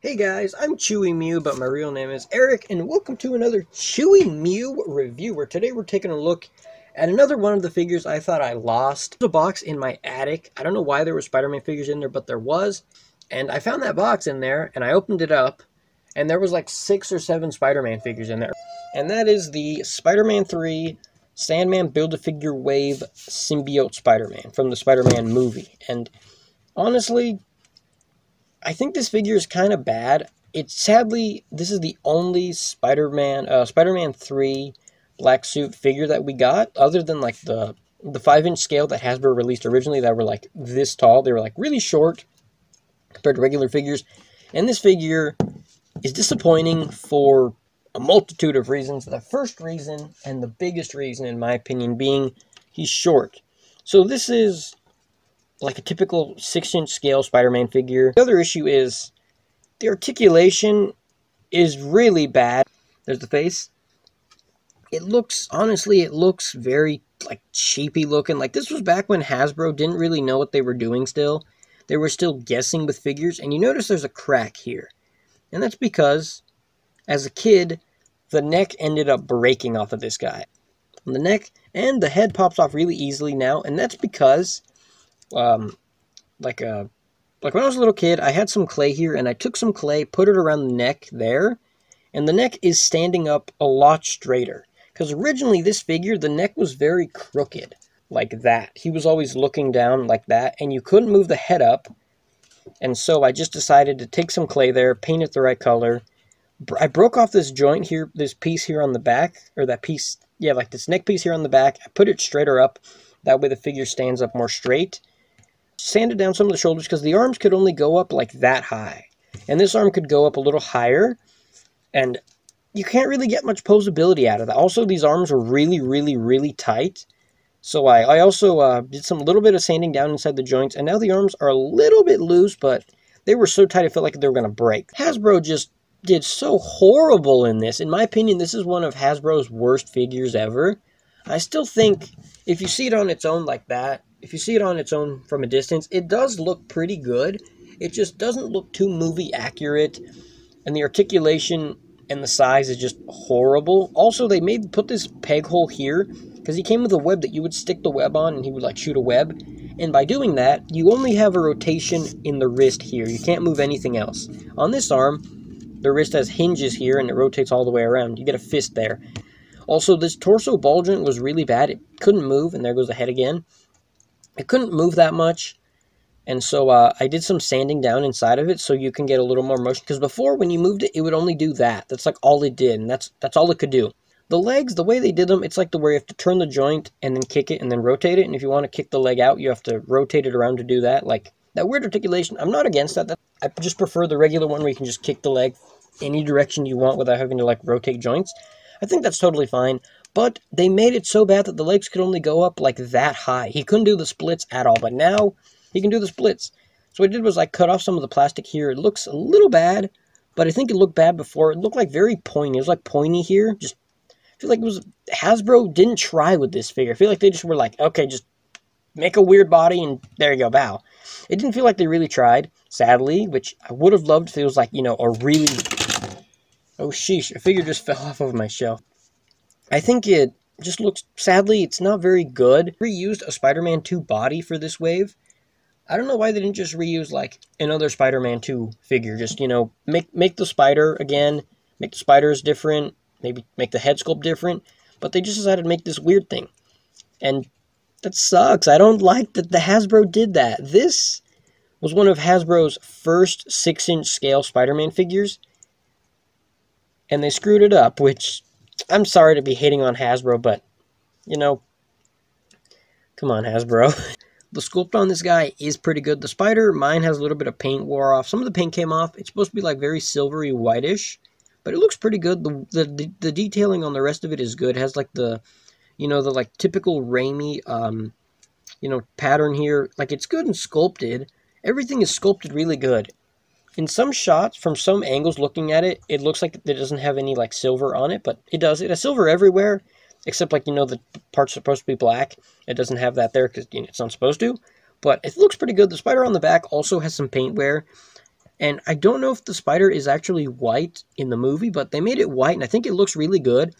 Hey guys, I'm Chewy Mew, but my real name is Eric, and welcome to another Chewy Mew review, where today we're taking a look at another one of the figures I thought I lost. There's a box in my attic. I don't know why there were Spider-Man figures in there, but there was, and I found that box in there, and I opened it up, and there was like 6 or 7 Spider-Man figures in there. And that is the Spider-Man 3 Sandman Build-A-Figure Wave Symbiote Spider-Man from the Spider-Man movie. And honestly, I think this figure is kind of bad. Sadly, this is the only Spider-Man 3 black suit figure that we got, other than like the 5-inch scale that Hasbro released originally that were like this tall. They were like really short compared to regular figures. And this figure is disappointing for a multitude of reasons. The first reason, and the biggest reason in my opinion, being he's short. So this is like a typical 6-inch scale Spider-Man figure. The other issue is the articulation is really bad. There's the face. Honestly, it looks very like cheapy looking. Like this was back when Hasbro didn't really know what they were doing still. They were still guessing with figures, and you notice there's a crack here. And that's because, as a kid, the neck ended up breaking off of this guy. And the neck and the head pops off really easily now, and that's because like when I was a little kid, I had some clay here, and I took some clay, put it around the neck there, and the neck is standing up a lot straighter. Because originally, this figure, the neck was very crooked, like that. He was always looking down like that, and you couldn't move the head up. And so I just decided to take some clay there, paint it the right color. I broke off this joint here, this piece here on the back, or that piece, yeah, like this neck piece here on the back. I put it straighter up. That way the figure stands up more straight. Sanded down some of the shoulders because the arms could only go up like that high. And this arm could go up a little higher. And you can't really get much posability out of that. Also, these arms are really, really, really tight. So I also did some little bit of sanding down inside the joints. And now the arms are a little bit loose, but they were so tight I felt like they were going to break. Hasbro just did so horrible in this. In my opinion, this is one of Hasbro's worst figures ever. I still think if you see it on its own like that, if you see it on its own from a distance, it does look pretty good. It just doesn't look too movie accurate, and the articulation and the size is just horrible. Also, they put this peg hole here because he came with a web that you would stick the web on and he would like shoot a web. And by doing that, you only have a rotation in the wrist here. You can't move anything else. On this arm, the wrist has hinges here and it rotates all the way around. You get a fist there. Also, this torso ball joint was really bad. It couldn't move, and there goes the head again. It couldn't move that much, and so I did some sanding down inside of it so you can get a little more motion. Because before, when you moved it, it would only do that. That's like all it did, and that's all it could do. The legs, the way they did them, it's like where you have to turn the joint and then kick it and then rotate it. And if you want to kick the leg out, you have to rotate it around to do that. Like that weird articulation, I'm not against that. I just prefer the regular one where you can just kick the leg any direction you want without having to like rotate joints. I think that's totally fine. But they made it so bad that the legs could only go up like that high. He couldn't do the splits at all, but now he can do the splits. So what I did was I cut off some of the plastic here. It looks a little bad, but I think it looked bad before. It looked like very pointy. It was like pointy here. I feel like Hasbro didn't try with this figure. I feel like they just were like, okay, just make a weird body and there you go, bow. It didn't feel like they really tried, sadly, which I would have loved if it was like, you know, a really... Oh, sheesh, a figure just fell off of my shelf. I think it just looks, sadly, it's not very good. Reused a Spider-Man 2 body for this wave. I don't know why they didn't just reuse, like, another Spider-Man 2 figure. Just, you know, make the spider again, make the spiders different, maybe make the head sculpt different. But they just decided to make this weird thing. And that sucks. I don't like that the Hasbro did that. This was one of Hasbro's first 6-inch scale Spider-Man figures. And they screwed it up, which... I'm sorry to be hating on Hasbro, but, you know, come on, Hasbro. The sculpt on this guy is pretty good. The spider, mine has a little bit of paint wore off. Some of the paint came off. It's supposed to be, like, very silvery whitish, but it looks pretty good. The detailing on the rest of it is good. It has, like, the like, typical Raimi, pattern here. Like, it's good and sculpted. Everything is sculpted really good. In some shots, from some angles looking at it, it looks like it doesn't have any, like, silver on it, but it does. It has silver everywhere, except, like, you know, the part's supposed to be black. It doesn't have that there because, you know, it's not supposed to, but it looks pretty good. The spider on the back also has some paint wear. And I don't know if the spider is actually white in the movie, but they made it white, and I think it looks really good.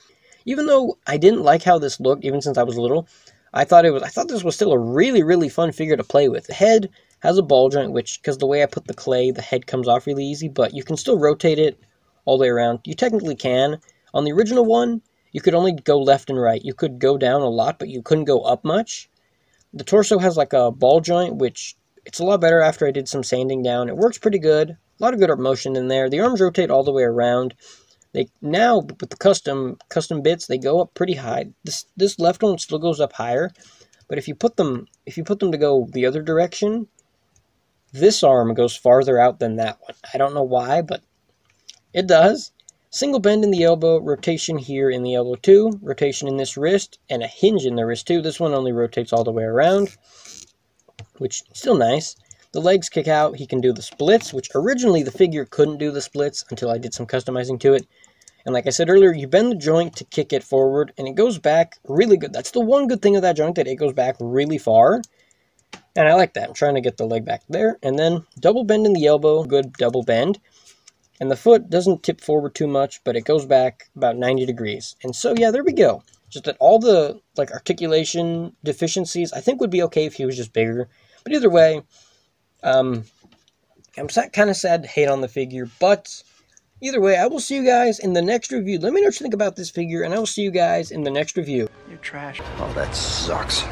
Even though I didn't like how this looked, even since I was little, I thought this was still a really, really fun figure to play with. The head has a ball joint, which, because the way I put the clay, the head comes off really easy, but you can still rotate it all the way around. You technically can. On the original one, you could only go left and right. You could go down a lot, but you couldn't go up much. The torso has like a ball joint, which it's a lot better after I did some sanding down. It works pretty good. A lot of good motion in there. The arms rotate all the way around. They now, with the custom bits, they go up pretty high. This left one still goes up higher, but if you put them to go the other direction, this arm goes farther out than that one. I don't know why, but it does. Single bend in the elbow, rotation here in the elbow too, rotation in this wrist, and a hinge in the wrist too. This one only rotates all the way around, which is still nice. The legs kick out. He can do the splits, which originally the figure couldn't do the splits until I did some customizing to it. And like I said earlier, you bend the joint to kick it forward, and it goes back really good. That's the one good thing of that joint, that it goes back really far. And I like that. I'm trying to get the leg back there. And then double bend in the elbow, good double bend. And the foot doesn't tip forward too much, but it goes back about 90 degrees. And so, yeah, there we go. Just that all the like articulation deficiencies, I think would be okay if he was just bigger. But either way, I'm kind of sad to hate on the figure, but either way, I will see you guys in the next review. Let me know what you think about this figure, and I will see you guys in the next review. You're trash. Oh, that sucks.